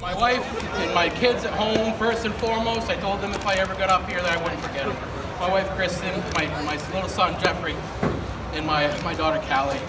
My wife and my kids at home, first and foremost. I told them if I ever got up here that I wouldn't forget them. My wife Kristen, my little son Jeffrey, and my daughter Callie.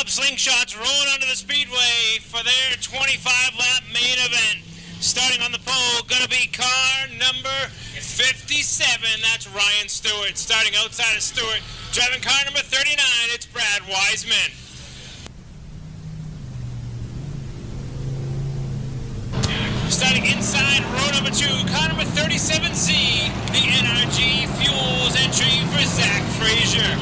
Club Slingshots rolling onto the speedway for their 25-lap main event. Starting on the pole, gonna be car number 57. That's Ryan Stuart. Starting outside of Stuart, driving car number 39, it's Brad Wiseman. Starting inside row number 2, car number 37Z, the NRG Fuels entry for Zach Frazier.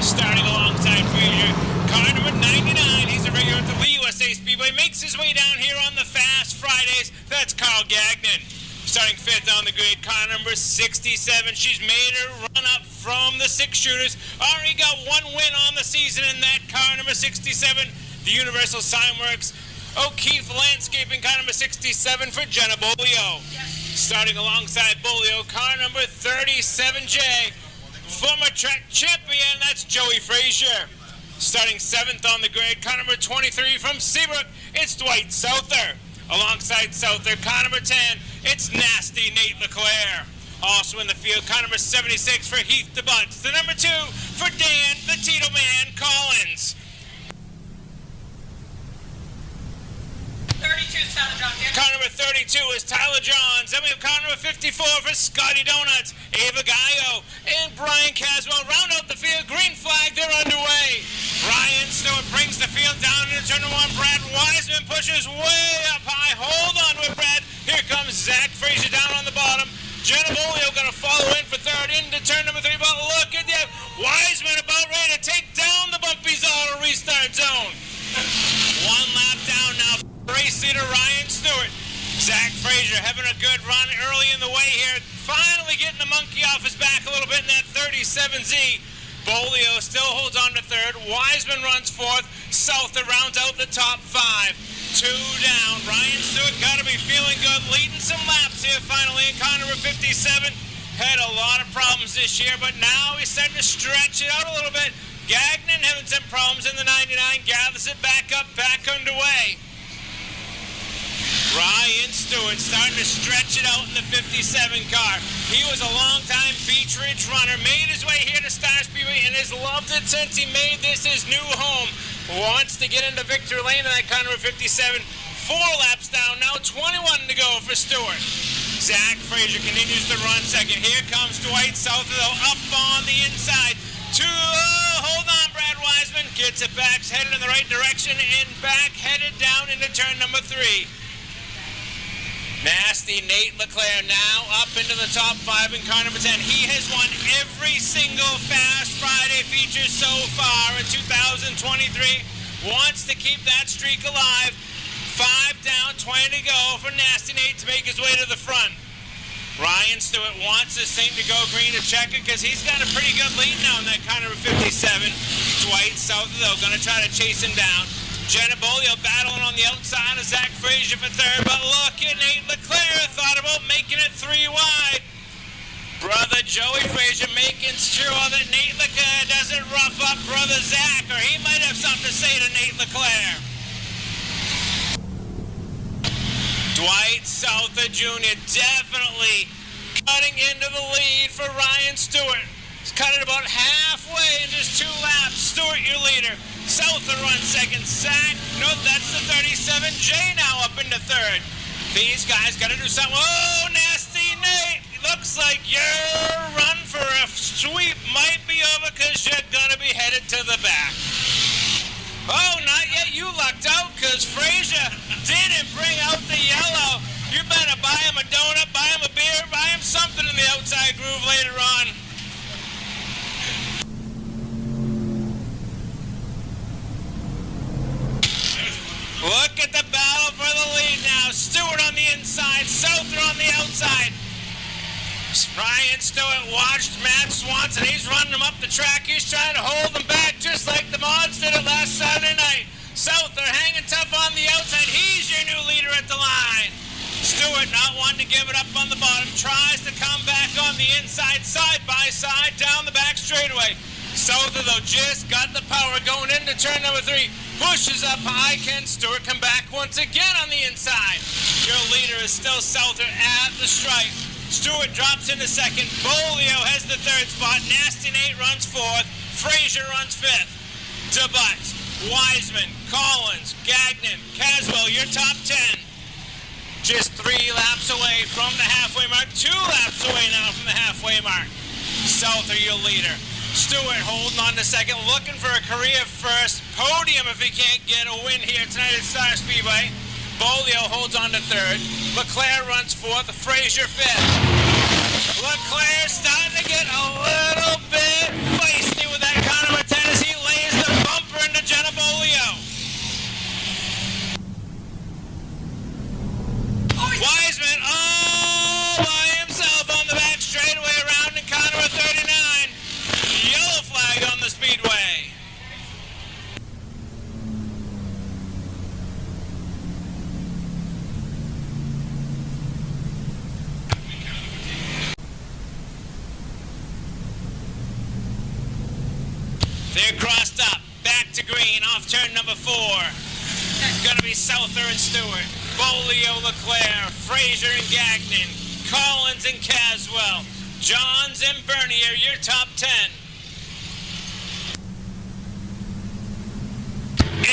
Starting alongside Frazier, car number 99, he's a regular at the Lee USA Speedway, makes his way down here on the Fast Fridays, that's Carl Gagnon. Starting 5th on the grid, car number 67, she's made her run up from the 6 shooters, already got 1 win on the season in that car number 67, the Universal Signworks O'Keefe Landscaping, car number 67 for Jenna Bolio. Starting alongside Bolio, car number 37J, former track champion, that's Joey Frazier. Starting 7th on the grid, car number 23 from Seabrook, it's Dwight Souther. Alongside Souther, car number 10, it's Nasty Nate LeClaire. Also in the field, car number 76 for Heath DeButts. The number 2 for Dan, the Tito Man, Collins. 32 Tyler Johns. Car number 32 is Tyler Johns. Then we have car number 54 for Scotty Donuts, Ava Gallo, and Brian Caswell. Round out the field, green flag, they're underway. Ryan Stewart brings the field down into turn 1. Brad Wiseman pushes way up high. Hold on to it, Brad. Here comes Zach Frazier down on the bottom. Jenna Bolio going to follow in for 3rd into turn number 3. But look at that. Wiseman about ready to take down the Bumpy's Auto restart zone. 1 lap down now. Race leader Ryan Stewart. Zach Frazier having a good run early in the way here. Finally getting the monkey off his back a little bit in that 37Z. Bolio still holds on to 3rd. Wiseman runs 4th. Souther rounds out the top 5. 2 down. Ryan Stewart got to be feeling good. Leading some laps here finally in car number 57. Had a lot of problems this year, but now he's starting to stretch it out a little bit. Gagnon having some problems in the 99. Gathers it back up, back underway. Ryan Stewart starting to stretch it out in the 57 car. He was a long-time Beach Ridge runner, made his way here to Star Speedway, and has loved it since he made this his new home. Wants to get into victory lane in that car number 57. 4 laps down, now 21 to go for Stewart. Zach Frazier continues to run 2nd. Here comes Dwight Souther, though, up on the inside. Hold on, Brad Wiseman. Gets it back, headed in the right direction, and back headed down into turn number 3. Nasty Nate LeClaire now up into the top 5 in car number 10. He has won every single Fast Friday feature so far in 2023. Wants to keep that streak alive. 5 down, 20 to go for Nasty Nate to make his way to the front. Ryan Stewart wants this thing to go green to Checkered because he's got a pretty good lead now in that car number 57. Dwight Souther, though, going to try to chase him down. Jenna Bolio battling on the outside of Zach Frazier for 3rd, but look at Nate LeClaire, thought about making it 3 wide. Brother Joey Frazier making sure that Nate LeClaire doesn't rough up brother Zach, or he might have something to say to Nate LeClaire. Dwight Souther Jr. definitely cutting into the lead for Ryan Stewart. He's cut it about halfway in just 2 laps. Stewart, your leader. Souther runs 2nd. Zach, no, that's the 37J now up into 3rd. These guys got to do something. Oh, Nasty Nate. Looks like your run for a sweep might be over because you're going to be headed to the back. Oh, not yet. You lucked out because Frazier didn't bring out the yellow. You better buy him a donut, buy him a beer, buy him something in the outside groove later on. Look at the battle for the lead now. Stewart on the inside, Souther on the outside. Ryan Stewart watched Matt Swanson. He's running him up the track. He's trying to hold him back just like the Mods did it last Saturday night. Souther hanging tough on the outside. He's your new leader at the line. Stewart not wanting to give it up on the bottom. Tries to come back on the inside, side by side, down the back straightaway. Souther, though, just got the power going into turn number 3. Pushes up high. Can Stewart come back once again on the inside? Your leader is still Souther at the stripe. Stewart drops into 2nd. Bolio has the 3rd spot. Nasty Nate runs 4th. Frazier runs 5th. DeButt Wiseman, Collins, Gagnon, Caswell, your top 10. Just 3 laps away from the halfway mark. 2 laps away now from the halfway mark. Souther, your leader. Stuart holding on to second, looking for a career first. Podium if he can't get a win here tonight at Star Speedway. Bolio holds on to third. Leclerc runs fourth. Frazier fifth. Leclerc starting to get a little bit feisty with that car number 10 as he lays the bumper into Jenna Bolio. Wiseman all by himself on the back straightaway around in car number 39. Yellow flag on the speedway. They're crossed up. Back to green off turn number 4. Gonna be Souther and Stewart. Bolio, Leclerc, Frazier and Gagnon, Collins and Caswell, Johns and Bernier, your top 10.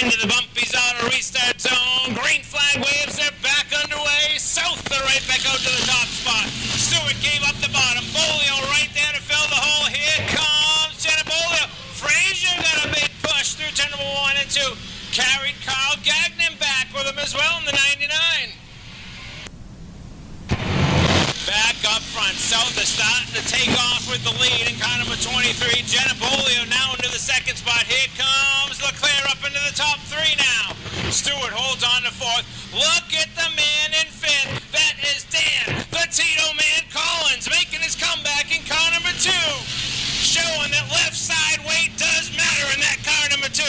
Into the bumpy zone, restart zone, green flag waves, they're back underway. Souther right back out to the top spot. Stewart gave up the bottom. Bolio right there to fill the hole. Here comes Jenna Bolio. Frazier got a big push through turn number 1 and 2. Carried Carl Gagnon back with him as well in the 99. Back up front, Souther starting to take off with the lead in car number 23. Jenna Bolio now into the second spot. Here comes Leclerc up into the top 3 now. Stewart holds on to fourth. Look at the man in fifth. That is Dan, the Tito man Collins, making his comeback in car number 2. Showing that left side weight does matter in that car number 2.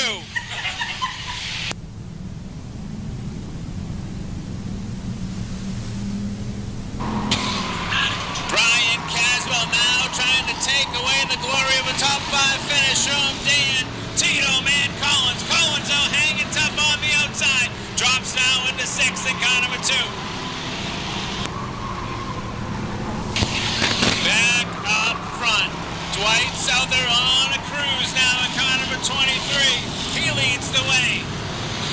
Trying to take away the glory of a top 5 finish from Dan, Tito, man, Collins. Collins now hanging tough on the outside. Drops now into 6th in car number 2. Back up front. Dwight Souther on a cruise now in car number 23. He leads the way.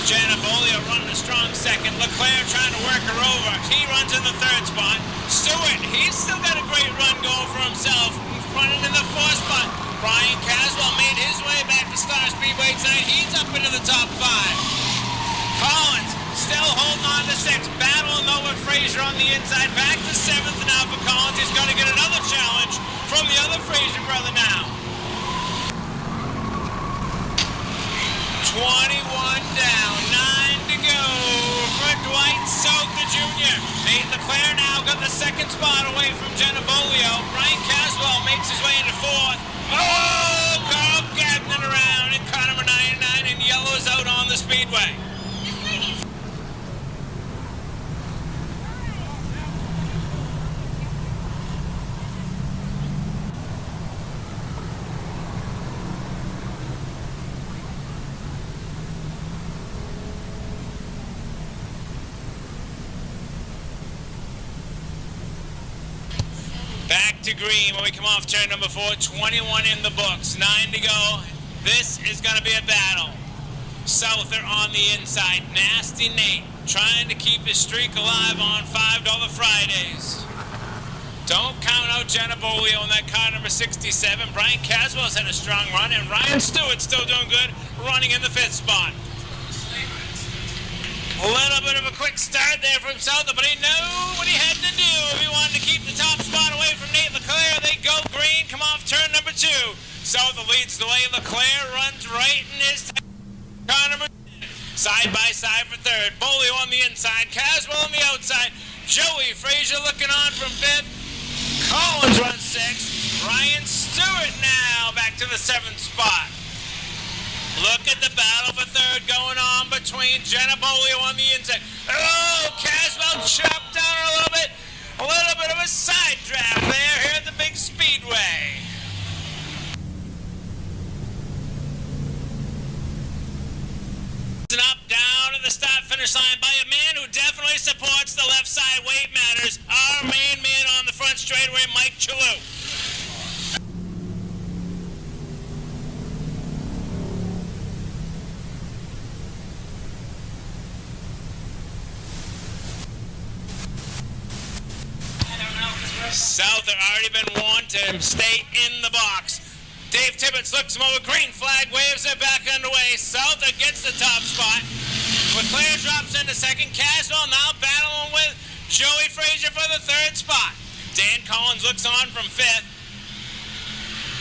Jenna Bolio running a strong second. Leclerc trying to work her over. He runs in the 3rd spot. Stewart, he's still got a great run going for himself. Running in the 4th spot. Brian Caswell made his way back to Star Speedway tonight. He's up into the top 5. Collins still holding on to 6th. Battling though with Frazier on the inside. Back to 7th now for Collins. He's going to get another challenge from the other Frazier brother now. 21 down, 9 to go for Dwight Souther Jr. Nate Leclerc now got the 2nd spot away from Jenna Bolio. Brian Caswell makes his way into 4th. Oh, Carl Gagnon around in car number 99 and yellow's out on the speedway. Back to green when we come off turn number 4. 21 in the books. 9 to go. This is going to be a battle. Souther on the inside. Nasty Nate trying to keep his streak alive on $5 Fridays. Don't count out Jenna Bolio in that car number 67. Brian Caswell's had a strong run, and Ryan Stewart's still doing good, running in the 5th spot. A little bit of a quick start there from Souther, but he knew what he had to do if he wanted to keep the top spot away from Nate Leclerc. They go green, come off turn number 2. Souther leads the way. Leclerc runs right in his car number 10. Side by side for 3rd. Bolio on the inside, Caswell on the outside. Joey Frazier looking on from 5th. Collins runs 6th. Ryan Stewart now back to the 7th spot. Look at the battle for 3rd going on between Jenna Bolio on the inside. Oh, Caswell chopped down a little bit. A little bit of a side draft there here at the big speedway. Up, down to the start-finish line by a man who definitely supports the left side weight matters. Our main man on the front straightaway, Mike Chalou. Souther already been warned to stay in the box. Dave Tibbetts looks him over. Green flag, waves it back underway. Souther gets the top spot. LeClaire drops into second. Caswell now battling with Joey Frazier for the third spot. Dan Collins looks on from fifth.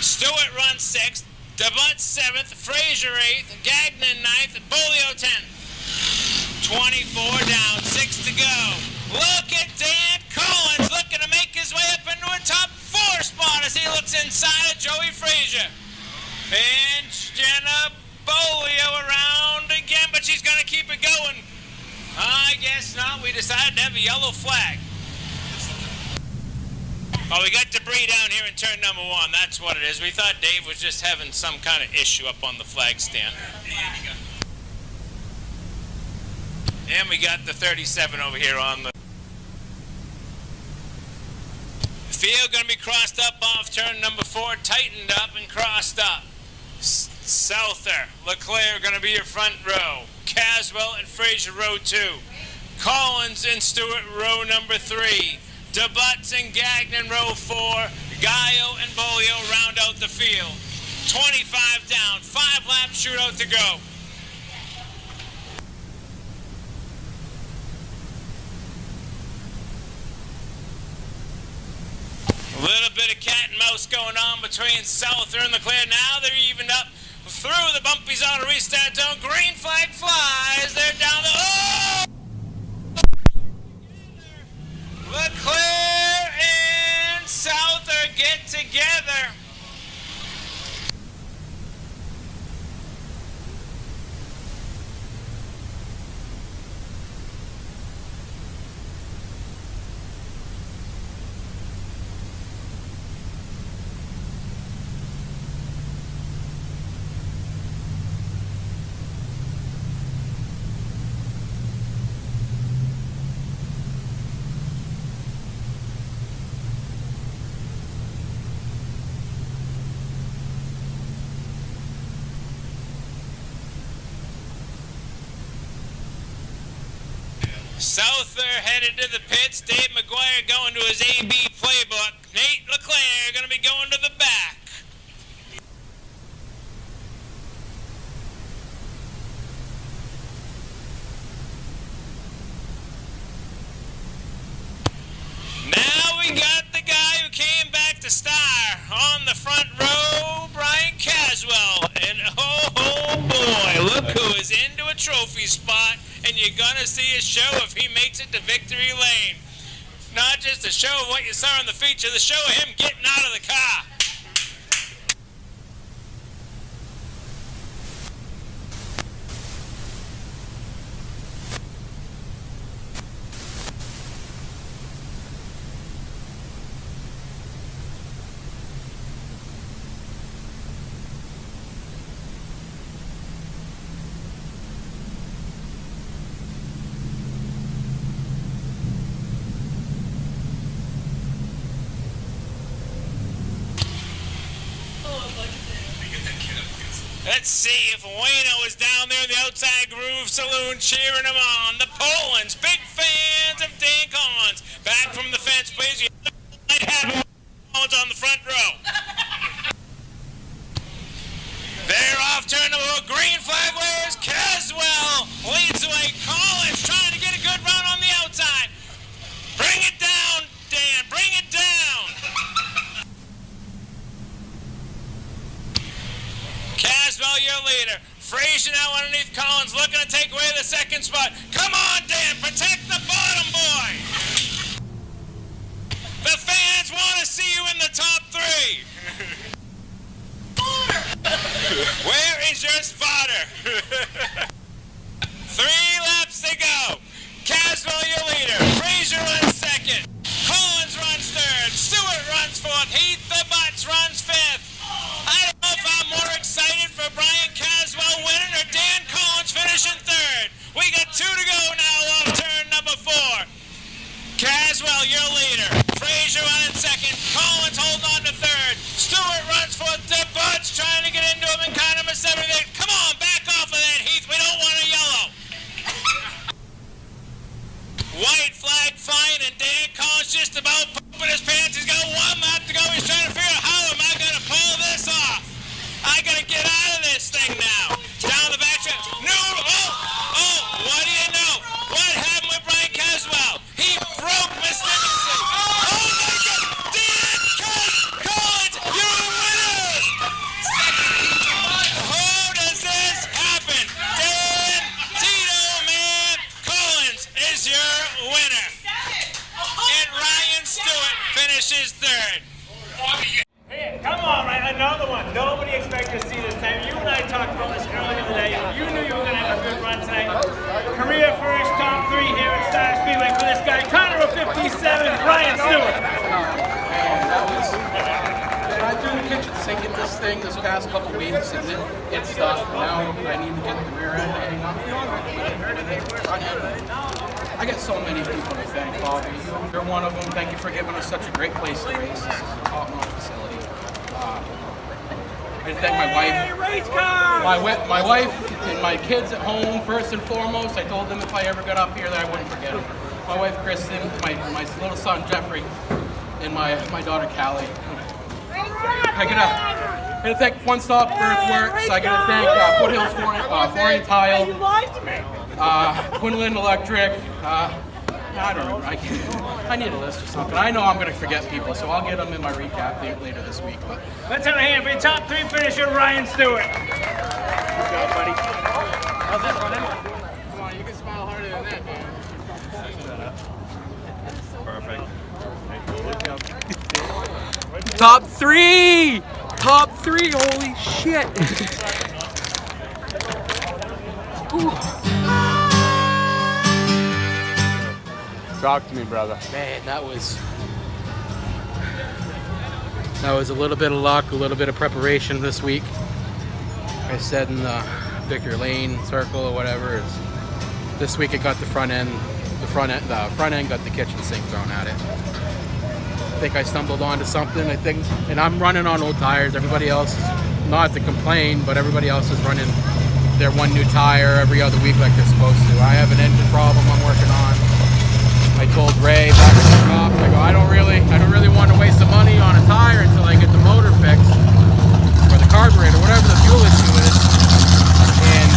Stewart runs sixth. DeButt seventh. Frazier eighth. Gagnon ninth. Bolio 10th. 24 down, 6 to go. Look at Dan Collins looking to make his way up into a top 4 spot as he looks inside of Joey Frazier. And Jenna Bolio around again, but she's going to keep it going. I guess not. We decided to have a yellow flag. Oh, we got debris down here in turn number 1. That's what it is. We thought Dave was just having some kind of issue up on the flag stand. And we got the 37 over here on the field. Going to be crossed up off turn number 4, tightened up and crossed up. Souther, LeClaire going to be your front row. Caswell and Frazier row 2. Collins and Stewart row number 3. DeButts and Gagnon row 4. Gallo and Bolio round out the field. 25 down, 5-lap shootout to go. A little bit of cat and mouse going on between Souther and LeClaire. Now they're evened up through the bumpies on a restart zone. Green flag flies. They're down the... Oh! LeClaire and Souther get together. Souther headed to the pits. Dave McGuire going to his AB playbook. Nate LeClaire going to be going to the back. Now we got the guy who came back to star on the front row, Brian Caswell. And oh boy, look who is into a trophy spot. And you're going to see a show if he makes it to victory lane. Not just a show of what you saw in the feature, the show of him getting out of the car. Let's see if Wayno is down there in the outside groove saloon cheering him on. The Polans, big fans of Dan Collins. Back from the fence, please. You might have him on the front row. They're off turn number 1. Green flag waves. Caswell leads the way. Collins trying to get a good run on the outside. Bring it down, Dan. Bring it down. Caswell, your leader. Frazier now underneath Collins, looking to take away the second spot. Come on, Dan, protect the bottom boy. The fans want to see you in the top 3. Where is your spotter? 3 laps to go. Caswell, your leader. Frazier runs second. Collins runs third. Stuart runs fourth. Heath the Butts runs fifth. I don't know if I'm more excited for Brian Caswell winning or Dan Collins finishing third. We got 2 to go now off turn number 4. Caswell, your leader. Frazier running second. Collins holding on to third. Stewart runs fourth. DeButt's trying to get into him in car number 7. Come on, back off of there. another one. Nobody expected to see this time. You and I talked about this earlier today. You knew you were going to have a good run tonight. Career first, top 3 here at Star Speedway for this guy, Connor of 57, Brian Stuart. I've been in the kitchen sinking this thing this past couple weeks, and it's stuck. Now I need to get the rear end hang up. I get so many people to thank, Bobby. You're one of them. Thank you for giving us such a great place to race. This is a top-notch facility. I thank my wife. My wife and my kids at home, first and foremost. I told them if I ever got up here that I wouldn't forget them. My wife, Kristen, my little son, Jeffrey, and my daughter, Katelyn. I gotta thank One Stop Earthworks. I gotta thank Foothills Flooring Tile, Quinlan Electric. I don't know. I need a list or something. I know I'm gonna forget people, so I'll get them in my recap later this week. But let's have a hand for your top 3 finisher, Ryan Stewart. Good job, buddy. How's that front end? Come on, you can smile harder than that, man. Perfect. Top 3! Top 3, holy shit! Talk to me, brother. Man, that was a little bit of luck, a little bit of preparation this week. I said in the Victor Lane circle or whatever. This week it got the front end got the kitchen sink thrown at it. I think I stumbled onto something. And I'm running on old tires. Everybody else, not to complain, but everybody else is running their one new tire every other week like they're supposed to. I have an engine problem I'm working on. I told Ray back at the shop, I go, I don't really want to waste the money on a tire until I get the motor fixed, or the carburetor, whatever the fuel issue is, and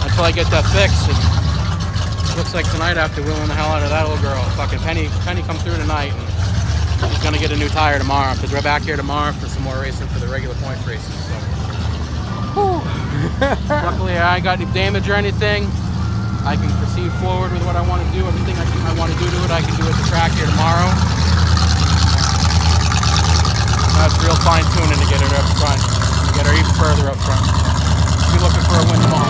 until I get that fixed. And it looks like tonight I have to wheeling the hell out of that little girl. Fucking Penny comes through tonight, and she's gonna get a new tire tomorrow because we're back here tomorrow for some more racing for the regular points races. So, luckily I ain't got any damage or anything. I can proceed forward with what I want to do. Everything I want to do to it, I can do at the track here tomorrow. That's real fine tuning to get her up front, to get her even further up front. Be looking for a win tomorrow.